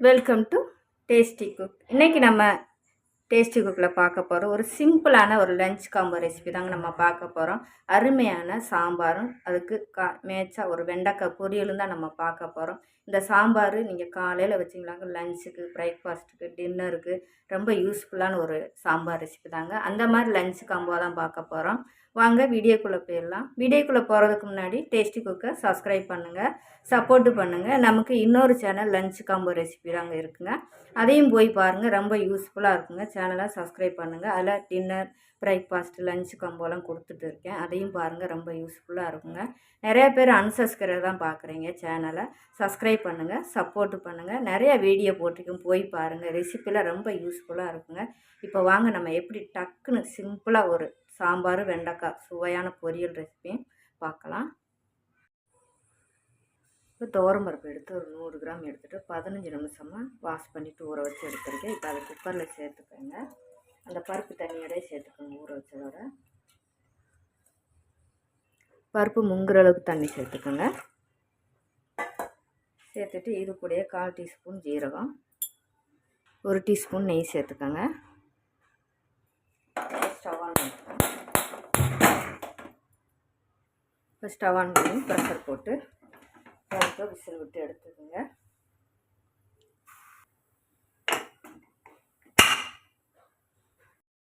Welcome to tasty cook. இன்றைக்கி நம்ம tasty குக்கில் பார்க்க போகிறோம் ஒரு சிம்பிளான ஒரு லஞ்ச் காம்போ ரெசிபி தாங்க நம்ம பார்க்க போகிறோம். அருமையான சாம்பாரும் அதுக்கு மேய்ச்சா ஒரு வெண்டைக்காய் பொரியலும் தான் நம்ம பார்க்க போகிறோம். இந்த சாம்பார் நீங்கள் காலையில் வச்சிங்களாங்க லஞ்சுக்கு, பிரேக்ஃபாஸ்ட்டுக்கு, டின்னருக்கு ரொம்ப யூஸ்ஃபுல்லான ஒரு சாம்பார் ரெசிபி தாங்க. அந்த மாதிரி லஞ்ச் காம்போ தான் பார்க்க போகிறோம். வாங்க வீடியோக்குள்ளே போயிடலாம். வீடியோக்குள்ளே போகிறதுக்கு முன்னாடி டேஸ்டி குக்கை சப்ஸ்கிரைப் பண்ணுங்கள், சப்போர்ட்டு பண்ணுங்கள். நமக்கு இன்னொரு சேனல் லஞ்ச் காம்போ ரெசிபி தாங்க இருக்குங்க, அதையும் போய் பாருங்கள். ரொம்ப யூஸ்ஃபுல்லாக இருக்குங்க. சேனலை சப்ஸ்கிரைப் பண்ணுங்கள். அதில் டின்னர், பிரேக்ஃபாஸ்ட், லஞ்ச் காம்போலாம் கொடுத்துட்டு இருக்கேன். அதையும் பாருங்கள், ரொம்ப யூஸ்ஃபுல்லாக இருக்குங்க. நிறைய பேர் அன்சப்ஸ்கிரைப் தான் பார்க்குறீங்க. சேனலை சப்ஸ்கிரைப் பண்ணுங்கள், சப்போர்ட்டு பண்ணுங்கள். நிறைய வீடியோ போட்டிருக்கோம், போய் பாருங்கள். ரெசிப்பியில் ரொம்ப யூஸ்ஃபுல்லாக இருக்குங்க. இப்போ வாங்க நம்ம எப்படி டக்குன்னு சிம்பிளாக ஒரு சாம்பார் வெண்டைக்காய் சுவையான பொரியல் ரெசிபியும் பார்க்கலாம். இப்போ துவரம்பருப்பு எடுத்து ஒரு 100 கிராம் எடுத்துகிட்டு 15 நிமிஷமாக வாஷ் பண்ணிவிட்டு ஊற வச்சு எடுத்துருக்கேன். இப்போ அதை குக்கரில் சேர்த்துக்கோங்க. அந்த பருப்பு தண்ணியோடய சேர்த்துக்கோங்க. ஊற வச்சதோட பருப்பு முங்குற அளவுக்கு தண்ணி சேர்த்துக்கோங்க. சேர்த்துட்டு இது கூடயே 1/4 டீஸ்பூன் ஜீரகம், 1 டீஸ்பூன் நெய் சேர்த்துக்கோங்க. ஸ்டவ் ஆன் பண்ணிக்கோங்க. இப்போ ஸ்டவ் ஆன் பண்ணி ப்ரெஷர் போட்டு விசில் விட்டு எடுத்துக்கோங்க.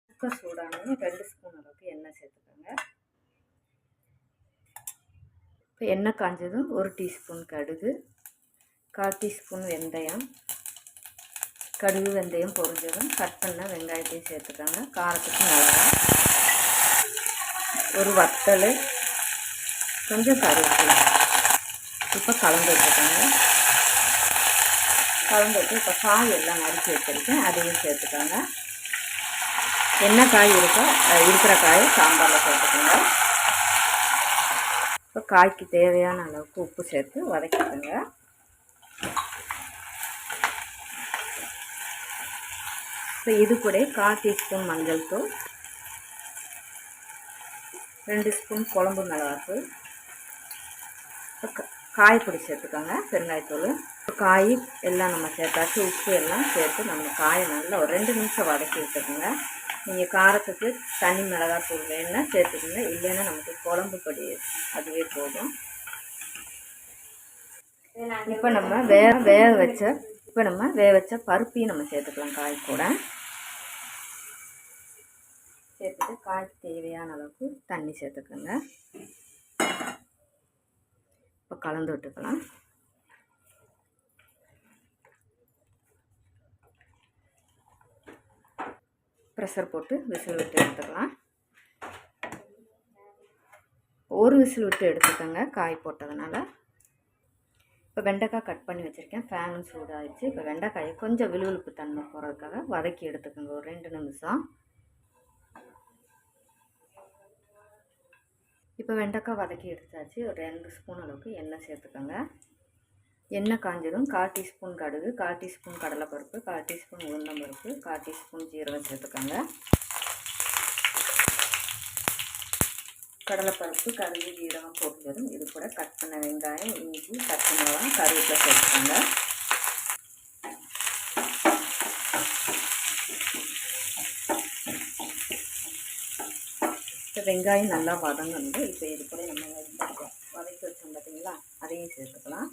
குக்கர் சூடானதும் 2 ஸ்பூன் அளவுக்கு எண்ணெய் சேர்த்துக்கோங்க. இப்போ எண்ணெய் காஞ்சதும் 1 டீஸ்பூன் கடுகு, 1/4 டீஸ்பூன் வெந்தயம், கடுகு வெந்தயம் பொரிஞ்சதும் கட் பண்ண வெங்காயத்தையும் சேர்த்துக்கோங்க. காரத்துக்கு மிளகாய், ஒரு வத்தல், கொஞ்சம் கருவேப்பிலை. இப்போ கலந்து வச்சுக்கோங்க. கலந்து வச்சு இப்போ காய் எல்லாம் நறுக்கி வச்சுருக்கேன், அதையும் சேர்த்துக்கோங்க. என்ன காய் இருக்கோ இருக்கிற காயை சாம்பாரில் சேர்த்துக்கோங்க. இப்போ காய்க்கு தேவையான அளவுக்கு உப்பு சேர்த்து வதக்கிக்கோங்க. இப்போ இது கூட 1/4 டீஸ்பூன் மஞ்சள் தூள், 2 ஸ்பூன் குழம்பு மிளகாத்தூள், காய்பொடி சேர்த்துக்கோங்க, பெருங்காயத்தூள். காய் எல்லாம் நம்ம சேர்த்தாச்சு. உப்பு எல்லாம் சேர்த்து நம்ம காயை நல்லா ஒரு 2 நிமிஷம் வதக்கி விட்டுக்கோங்க. நீங்கள் காரத்துக்கு தனி மிளகாத்தூள் வேணுன்னா சேர்த்துக்கோங்க, இல்லைன்னா நமக்கு குழம்பு பொடி அதுவே போதும். இப்போ நம்ம வேக வச்ச பருப்பையும் நம்ம சேர்த்துக்கலாம் காய் கூட. சேர்த்துட்டு காய்க்கு தேவையான அளவுக்கு தண்ணி சேர்த்துக்கோங்க. இப்போ கலந்து விட்டுக்கலாம். ப்ரெஷர் போட்டு விசில் விட்டு எடுத்துக்கலாம். ஒரு விசில் விட்டு எடுத்துக்கோங்க காய் போட்டதுனால. இப்போ வெண்டைக்காய் கட் பண்ணி வச்சுருக்கேன். ஃபேனும் சூடாகிடுச்சு. இப்போ வெண்டைக்காயை கொஞ்சம் விழுவிழுப்பு தன்மை போகிறதுக்காக வதக்கி எடுத்துக்கோங்க ஒரு 2 நிமிஷம். இப்போ வெண்டைக்காய் வதக்கி எடுத்தாச்சு. ஒரு 2 ஸ்பூன் அளவுக்கு எண்ணெய் சேர்த்துக்கோங்க. எண்ணெய் காஞ்சதும் 1/4 டீஸ்பூன் கடுகு, 1/4 டீஸ்பூன் கடலைப்பருப்பு, 1/4 டீஸ்பூன் உளுந்தம்பருப்பு, 1/4 டீஸ்பூன் ஜீரகம் சேர்த்துக்கோங்க. கடலைப்பருப்பு, கடுகு, ஜீரகம் போட்டதும் இது கூட கட் பண்ண வெங்காயம், இஞ்சி, பச்சை மிளகாய், கருவேப்பிலை சேர்த்துக்கோங்க. இப்போ வெங்காயம் நல்லா வதங்கணும். இப்போ இது கூட நம்ம வதக்கி வச்சோம் பார்த்தீங்களா, அதையும் சேர்த்துக்கலாம்.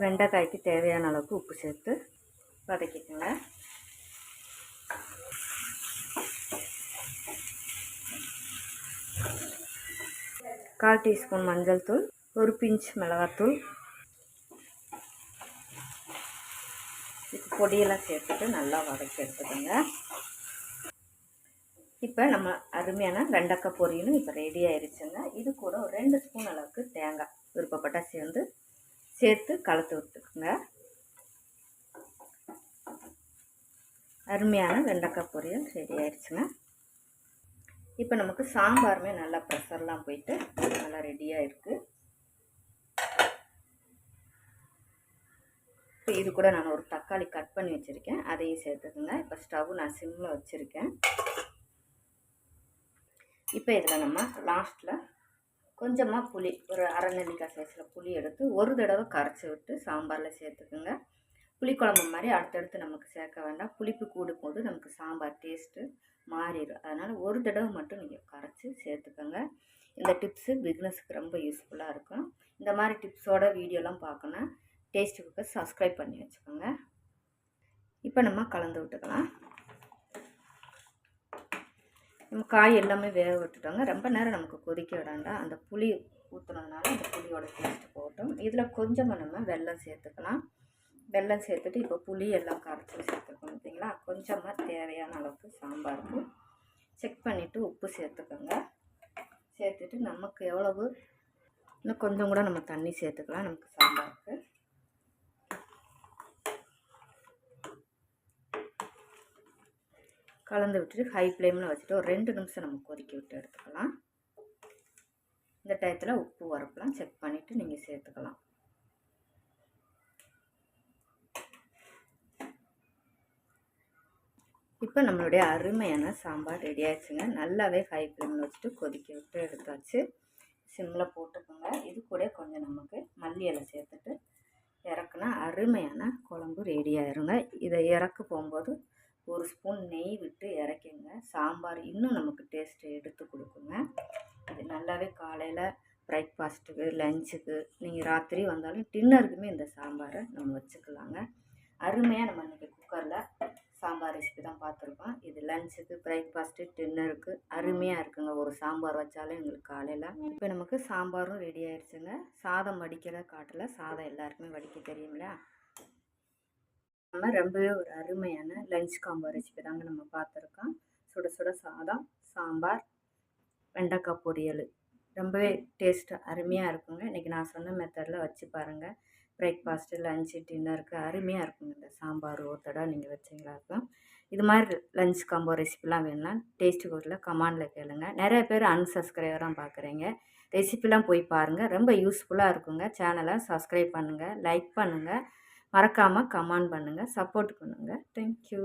வெண்டைக்காய்க்கு தேவையான அளவுக்கு உப்பு சேர்த்து வதக்கிக்கோங்க. கால் டீஸ்பூன் மஞ்சள் தூள், ஒரு பிஞ்ச் மிளகாத்தூள், இப்போ பொடியெல்லாம் சேர்த்துட்டு நல்லா வதக்கி எடுத்துக்கோங்க. இப்போ நம்ம அருமையான வெண்டைக்காய் பொரியலும் இப்போ ரெடி ஆயிடுச்சுங்க. இது கூட ஒரு 2 ஸ்பூன் அளவுக்கு தேங்காய் விருப்பப்பட்டால் சேர்த்து கலந்து விட்டுக்குங்க. அருமையான வெண்டைக்காய் பொரியல் ரெடி ஆயிடுச்சுங்க. இப்போ நமக்கு சாம்பாருமே நல்லா ப்ரெஷர்லாம் போயிட்டு நல்லா ரெடியாக இருக்குது. இப்போ இது கூட நான் ஒரு தக்காளி கட் பண்ணி வச்சுருக்கேன், அதையும் சேர்த்துக்குங்க. இப்போ ஸ்டவ் நான் சிம்மில் வச்சுருக்கேன். இப்போ இதில் நம்ம லாஸ்ட்டில் கொஞ்சமாக புளி, ஒரு அரை நெல்லிக்காய் சைஸில் புளி எடுத்து ஒரு தடவை கரைச்சி விட்டு சாம்பாரில் சேர்த்துக்குங்க. புளிக்குழம்பு மாதிரி அடுத்தடுத்து நமக்கு சேர்க்க வேண்டாம். புளிப்பு கூடும் போது நமக்கு சாம்பார் டேஸ்ட்டு மாறிடும். அதனால் ஒரு தடவை மட்டும் நீங்கள் கரைச்சி சேர்த்துக்கோங்க. இந்த டிப்ஸு பிகினர்ஸுக்கு ரொம்ப யூஸ்ஃபுல்லாக இருக்கும். இந்த மாதிரி டிப்ஸோட வீடியோலாம் பார்க்கணும் டேஸ்டி குக்கை சப்ஸ்கிரைப் பண்ணி வச்சுக்கோங்க. இப்போ நம்ம கலந்து விட்டுக்கலாம். நம்ம காய் எல்லாமே வேக விட்டுட்டோங்க. ரொம்ப நேரம் நமக்கு கொதிக்க விடாண்டா. அந்த புளி ஊற்றுனதுனால அந்த புளியோட டேஸ்ட்டு போகட்டும். இதில் கொஞ்சமாக நம்ம வெல்லம் சேர்த்துக்கலாம். வெல்லம் சேர்த்துட்டு இப்போ புளி எல்லாம் கரைச்சி சேர்த்துக்கணும் பார்த்தீங்களா. கொஞ்சமாக தேவையான அளவுக்கு சாம்பாருக்கு செக் பண்ணிவிட்டு உப்பு சேர்த்துக்கோங்க. சேர்த்துட்டு நமக்கு எவ்வளவு, இன்னும் கொஞ்சம் கூட நம்ம தண்ணி சேர்த்துக்கலாம் நமக்கு சாம்பாருக்கு. கலந்து விட்டுட்டு ஹை ஃப்ளேமில் வச்சுட்டு ஒரு 2 நிமிஷம் நம்ம கொதிக்க விட்டு எடுத்துக்கலாம். இந்த டயத்தில் உப்பு உரப்புலாம் செக் பண்ணிவிட்டு நீங்கள் சேர்த்துக்கலாம். இப்போ நம்மளுடைய அருமையான சாம்பார் ரெடி ஆயிடுச்சுங்க. நல்லாவே ஹை ஃப்ளேமில் வச்சுட்டு கொதிக்க விட்டு எடுத்தாச்சு. சிம்மில் போட்டுக்கோங்க. இது கூட கொஞ்சம் நமக்கு மல்லி இலை சேர்த்துட்டு இறக்குனா அருமையான குழம்பு ரெடி ஆயிருங்க. இதை இறக்க போகும்போது ஒரு ஸ்பூன் நெய் விட்டு இறக்கிங்க. சாம்பார் இன்னும் நமக்கு டேஸ்ட்டு எடுத்து கொடுக்குங்க. இது நல்லாவே காலையில் பிரேக்ஃபாஸ்ட்டுக்கு, லஞ்சுக்கு, நீங்கள் ராத்திரி வந்தாலும் டின்னருக்குமே இந்த சாம்பாரை நம்ம வச்சுக்கலாங்க. அருமையாக நம்ம இன்றைக்கி குக்கரில் சாம்பார் ரெசிபி தான் பார்த்துருக்கோம். இது லஞ்சுக்கு, பிரேக்ஃபாஸ்ட்டு, டின்னருக்கு அருமையாக இருக்குங்க. ஒரு சாம்பார் வச்சாலும் எங்களுக்கு காலையில். இப்போ நமக்கு சாம்பாரும் ரெடி ஆயிடுச்சுங்க. சாதம் வடிக்கிற காட்டில் சாதம் எல்லாருக்குமே வடிக்க தெரியுங்களா. நம்ம ரொம்பவே ஒரு அருமையான லஞ்ச் காம்போ ரெசிபி தாங்க நம்ம பார்த்துருக்கோம். சுட சுட சாதம், சாம்பார், வெண்டைக்காய் பொரியல் ரொம்பவே டேஸ்ட்டு அருமையாக இருக்குங்க. இன்றைக்கி நான் சொன்ன மெத்தடில் வச்சு பாருங்கள். பிரேக்ஃபாஸ்ட்டு, லஞ்சு, டின்னருக்கு அருமையாக இருக்குங்க. இந்த சாம்பார் ஒரு தடவை நீங்கள் வச்சிங்களா இருக்கும். இது மாதிரி லஞ்ச் காம்போ ரெசிபிலாம் வேணும்னா டேஸ்ட்டு கோட்டில் கமெண்டில் கேளுங்க. நிறைய பேர் அன்சப்ஸ்கிரைபராக பார்க்குறீங்க. ரெசிபிலாம் போய் பாருங்கள். ரொம்ப யூஸ்ஃபுல்லாக இருக்குங்க. சேனலை சப்ஸ்கிரைப் பண்ணுங்கள், லைக் பண்ணுங்கள், மறக்காமல் கமெண்ட் பண்ணுங்கள், சப்போர்ட் பண்ணுங்கள். தேங்க்யூ.